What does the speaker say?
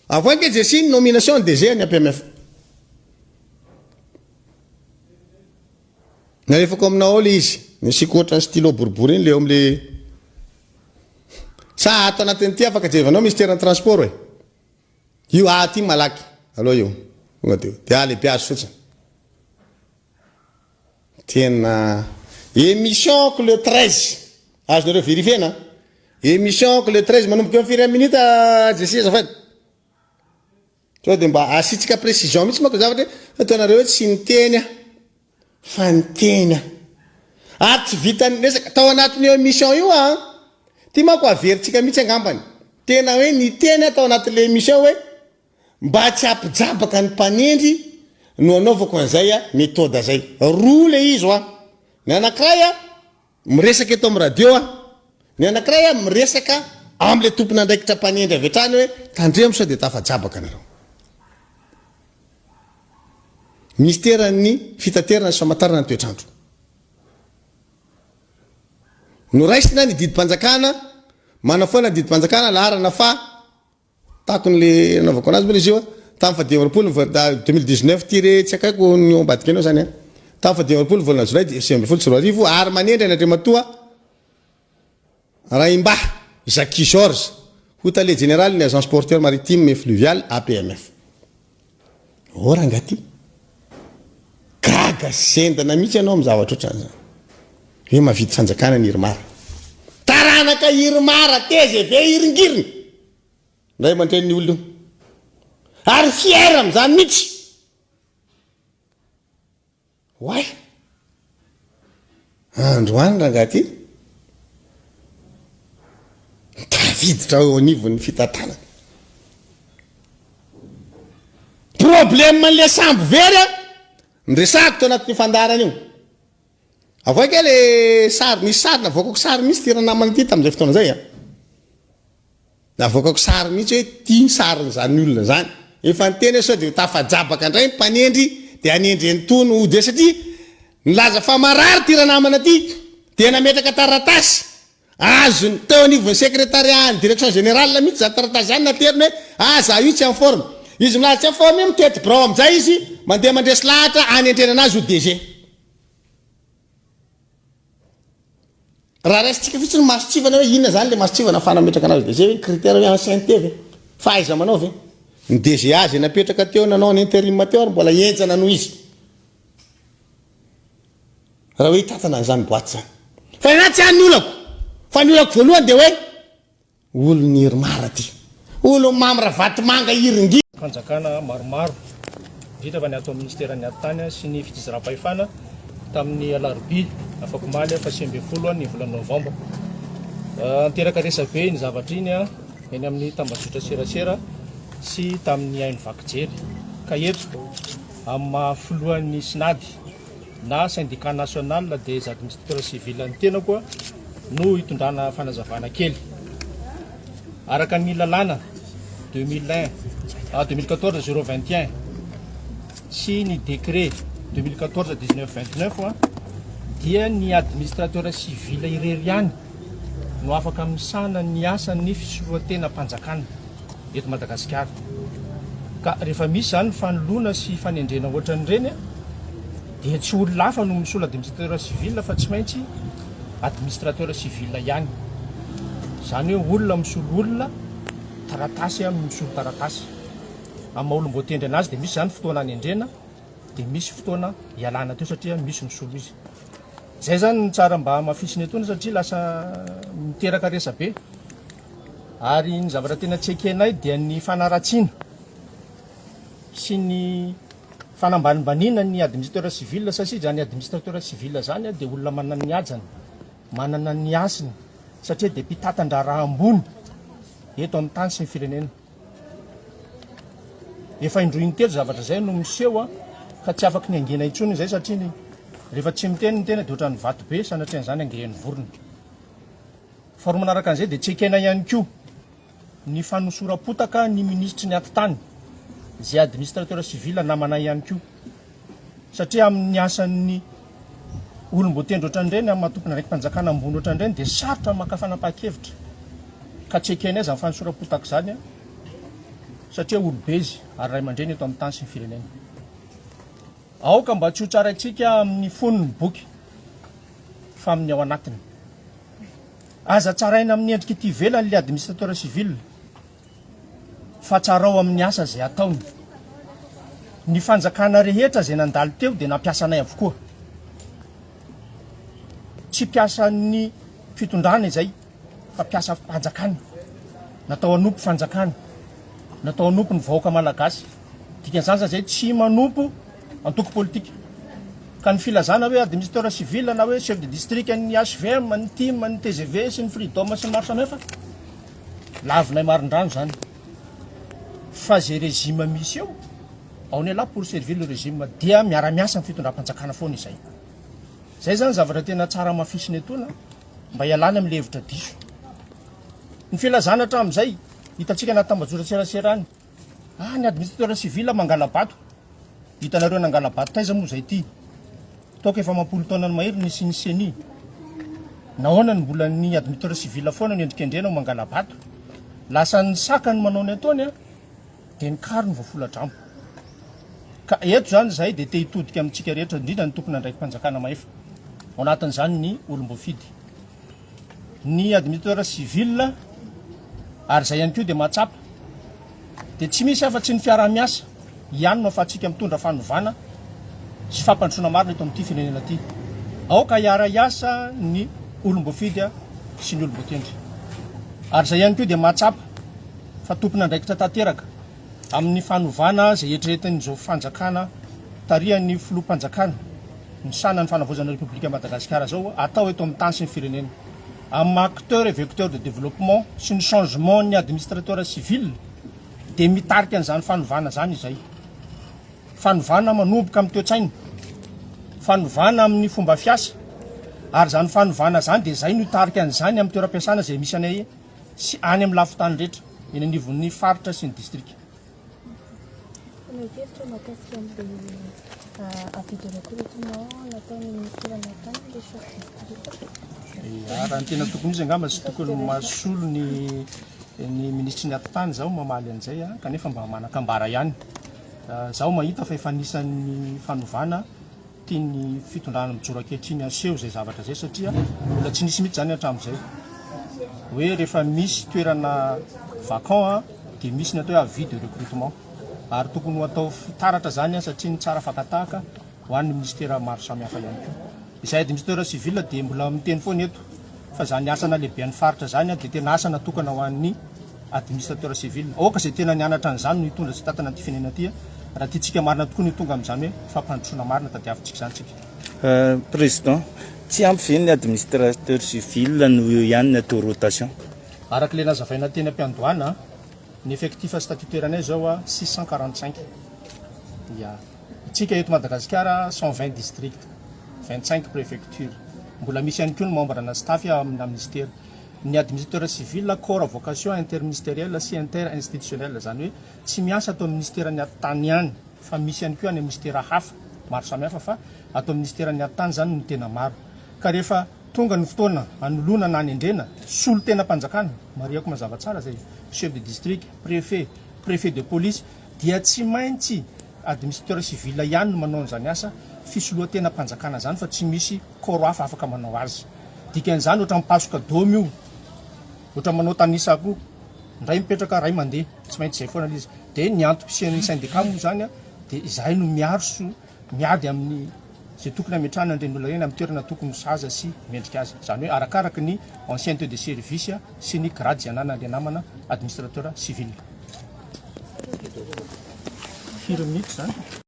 Avant que j'ai signé une nomination DG à PMF. N'arrive comme na olise, mais si contre un stylo bourbourine, les hommes les. Ça attend à tenter avec le ministère du Transport. You are Tim Malaki. Alors, you. Tu as les pièces sous ça. Tiens, émission que le 13. Ah, je dois vérifier, non? Émission que le 13, mais nous pouvons faire une minute à Jessie, en fait. Tu vois, si tu as précision, mais tu m'as dit que tu as réussi une teigne. Fantena. Ah, tu vis une émission, hein? Tu m'as quoi faire, tu as mis un campagne. Tu as une teigne, tu as une émission, ouais? Batchap, Zabakan Panendi, nous avons conseillé, méthode zay. Roule isoa. Nana Kraya, Mresaka tom radio, Nana Kraya, Mresaka, Amble Tupna de Tapanendi, Vetane, Tandriam so de Tafa Zabakan. Mystère ni fitaterna somatarna ny toetrandro. No raisina ny didy panjakana, mana foana didy panjakana laharana fa takon'le nanaovako anazy moa izy io tamin'ny fadimy roapolo 2019 tiré tsy akaiko ny ambadika anao zany. Tamin'ny fadimy roapolo volana jolay 2024 ary manendry Andriamatoa Raimba Jackie Georges, hôtelier général ny agence porteur maritime et fluvial APMF. Ora ngati gaga sendana mihitsy anao amin'ny zavatra ohatrany zany. Hoe mavidy fanjakana ny Irmara. Taranaka Irmara tezy ave iringiriny. Ndray mandreny ny olona. Ary fiera amin'izany mihitsy. Why? Androany rangaty. Taviditra ao anivon'ny fitatana. Problème le sambo vera. Ndresako to anatin'ny fandarana io. Avao ke le sary misy sarina voakako sary misy tira namana ty tamin'izay fotoana zay. Na voakako sary mihitsy hoe tia sariny zany olona zany. Efa niteny sao dia tafajabaka indray mpanendry dia anendry entony ody satria nilaza fa marary tira namana ty dia nametraka taratasy. Azony teo anivon'ny secrétariat direction générale mihitsy za taratasy zany nateriny hoe za io tsy en forme. Izy milaza tsy en forme mitety brao amin'izay izy mandeha mandresy lahatra anendrena anazy ho DG. Raha raisitsika fotsiny masotsivana hoe inona zany le masotsivana fa nametraka anazy DG hoe critère hoe ancienneté ve faiza manao ve ny DG azy napetraka teo nanao ny intérim teo ary mbola enjana noho izy. Raha hoe tatana an'izany boaty zany. Fa na tsy any olako. Fa ny olako voalohany dia hoe olony Irmara ty. Olo mamra vatomanga iringi. Fanjakana maromaro vita avy ato amin'ny ministèran'ny atany sy ny fitizram-pahefana tamin'ny alarobia afaka omaly fa 20 ny volana novambra. Niteraka resabe ny zavatra iny eny amin'ny tambazotra serasera sy tamin'ny haino vakijery ka eto amin'ny mahafilohan'ny sinady na syndicat national des administrateurs civils ny tena koa no hitondrana fanazavana kely araka ny lalàna 2014-021 sy ny décret 2014-1929 dia ny administrateur civil irery ihany no afaka misana ny asan'ny fisoloatena mpanjakana eto Madagasikara. Ka rehefa misy zany fanoloana sy fanendrena ohatran'ireny dia tsy olona hafa no misolo administrateur civil fa tsy maintsy administrateur civil ihany. Zany hoe olona misolo olona, taratasy misolo taratasy. Amin'ny maha-olom-boatendry anazy dia misy zany fotoana anendrena dia misy fotoana ialana teo satria misy misolo izy. Zay zany ny tsara mba mafisiny etony satria lasa miteraka resabe. Ary ny zavatra tena tsy ekenay dia ny fanaratsiana sy ny fanambanimbaniana ny administrateur civil satria zany administrateur civil zany dia olona manana ny ajany, manana ny asiny satria dia mpitatandra raha ambony eto amin'ny tany sy ny firenena. Efa indroy intelo zavatra zay no miseho ka tsy afaka ny angena intsony zay satria rehefa tsy miteny ny tena dia ohatran'ny vato be sanatria zany angehan'ny vorona. Fa ro manaraka an'izay dia tsy ekena ihany koa ny fanosorapotaka ny ministry ny atitany izay administrateur civil namana ihany koa satria amin'ny asan'ny olom-boatendry ohatran'ireny amin'ny matompona raiky mpanjakana ambony ohatran'ireny dia sarotra maka fanapakevitra ka tsy ekena aiza amin'ny fanosorapotaka zany satria olobe izy ary ray aman-dreny eto amin'ny tany sy ny firenena. Aoka mba tsy ho tsaraintsika amin'ny foniny boky fa amin'ny ao anatiny. Aza tsaraina amin'ny endrika ity ivelany le administrateur civil fa tsara ao amin'ny asa izay ataony. Ny fanjakana rehetra izay nandalo teo dia nampiasanay avokoa. Tsy piasan'ny fitondrana izay fa piasa fanjakana. Natao anompo fanjakana. Natao anompo ny vahoaka malagasy. Dikan'izany zay tsy manompo antoko politika. Ka ny filazana hoe administrateur civil na hoe chef de district ny HVM, ny TIM, ny TGV sy ny Freedom sy ny maro samihafa. Lavinay marindrano zany. Fa zay régime misy eo, on est là pour servir le régime dia miara-miasa amin'ny fitondram-panjakana foana izay. Zay zany zavatra tena tsara mafisina etona mba hialana amin'ny hevitra diso. Ny filazana hatramin'izay hitantsika anaty tambajotran-tserasera any. Ny administrateur civil mangala bato. Hitanareo nangala bato taiza moa zay ity. Toka efa mampolo taona ny mahery nisy ny CENI. Nahoana ny mbola ny administrateur civil foana ny endrikendrena ho mangala bato. Lasa ny saka ny manao ny ataony dia ny kary ny voafoladramo. Ka eto zany zay dia te hitodika amintsika rehetra indrindra ny tompona andraiky mpanjakana mahefa. Ao anatin'izany ny olom-boafidy. Ny administrateur civil ary zay ihany koa dia mahatsapa. Dia tsy misy afa-tsy ny fiara-miasa ihany no ahafahantsika mitondra fanovana sy fampandrosoana marina eto amin'ity firenena ity. Aoka hiara-iasa ny olom-boafidy sy ny olom-boatendry. Ary zay ihany koa dia mahatsapa fa tompona andraikitra tanteraka amin'ny fanovana izay eritreretin'izao fanjakana tarihan'ny filoham-panjakana ny sanany fanavozana République Madagascar zao atao eto amin'ny tany sy ny firenena. Amin'ny acteur et vecteur de développement sy ny changement ny administrateur civil dia mitarika an'izany fanovana zany izay. Fanovana manomboka amin'ny toe-tsaina, fanovana amin'ny fomba fiasa, ary zany fanovana zany dia izay no hitarika an'izany amin'ny toeram-piasana izay misy anay sy any amin'ny lafintany rehetra eny anivon'ny faritra sy ny district. Raha ny tena tokony izy angamba tsy tokony mahasolo ny ministry ny atitany zao mamaly an'izay kanefa mba manakambara ihany. Zaho mahita fa efa anisan'ny fanovana tiany fitondrana mijoro ankehitriny aseho zay zavatra zay satria mbola tsy nisy mihitsy zany hatramin'izay. Hoe rehefa misy toerana vacant dia misy ny atao hoe avis de recrutement. Ary tokony ho atao fitaratra zany satria ny tsara fakatahaka ho an'ny ministera maro samihafa ihany koa. Izay administrateur civil dia mbola miteny foana eto fa zany asana lehibe ny faritra zany dia tena asa natokana ho an'ny administrateur civil. Aoka izay tena nianatra an'izany no hitondra sy tatana an'ity firenena ity raha tiantsika marina tokoa ny tonga amin'izany hoe fampandrosoana marina tadiavintsika zany tsika. Président, tsy ampy ve ny administrateur civil no ihany ny atao rotation? Araka le nazavaina teny am-piandohana, ny effectif statutaire-nay zao 645. Ya. Tsika eto Madagasikara 120 districts, 25 préfectures. Mbola misy ihany koa ny membre na staff amina ministère. Ny administrateur civil corps à vocation interministérielle sy interinstitutionnelle zany hoe tsy miasa atao amin'ny ministère ny atany ihany fa misy ihany koa any ministère hafa maro samihafa fa atao ministère ny atany zany no tena maro. Ka rehefa tonga ny fotoana anoloana na anendrena solo tena mpanjakana mariako mazava tsara zay chef de district, préfet de police dia tsy maintsy administrateur civil ihany no manao an'izany asa fisoloha tena mpanjakana zany fa tsy misy corps hafa afaka manao azy. Dikan'izany ohatra mipasoka dômy io, ohatra manao tanisa koa, ndray mipetraka ray mandeha, tsy maintsy zay foana izy. Dia ny antom-pisian'ny syndicat moa zany dia izay no miarso miady amin'ny zay tokony hametrahana andren'olona ireny amin'ny toerana tokony ho saza sy mendrika azy. Zany hoe arakaraky ny ancienneté de service sy ny grade izay ananany namana administrateur civil. 4 minutes zany.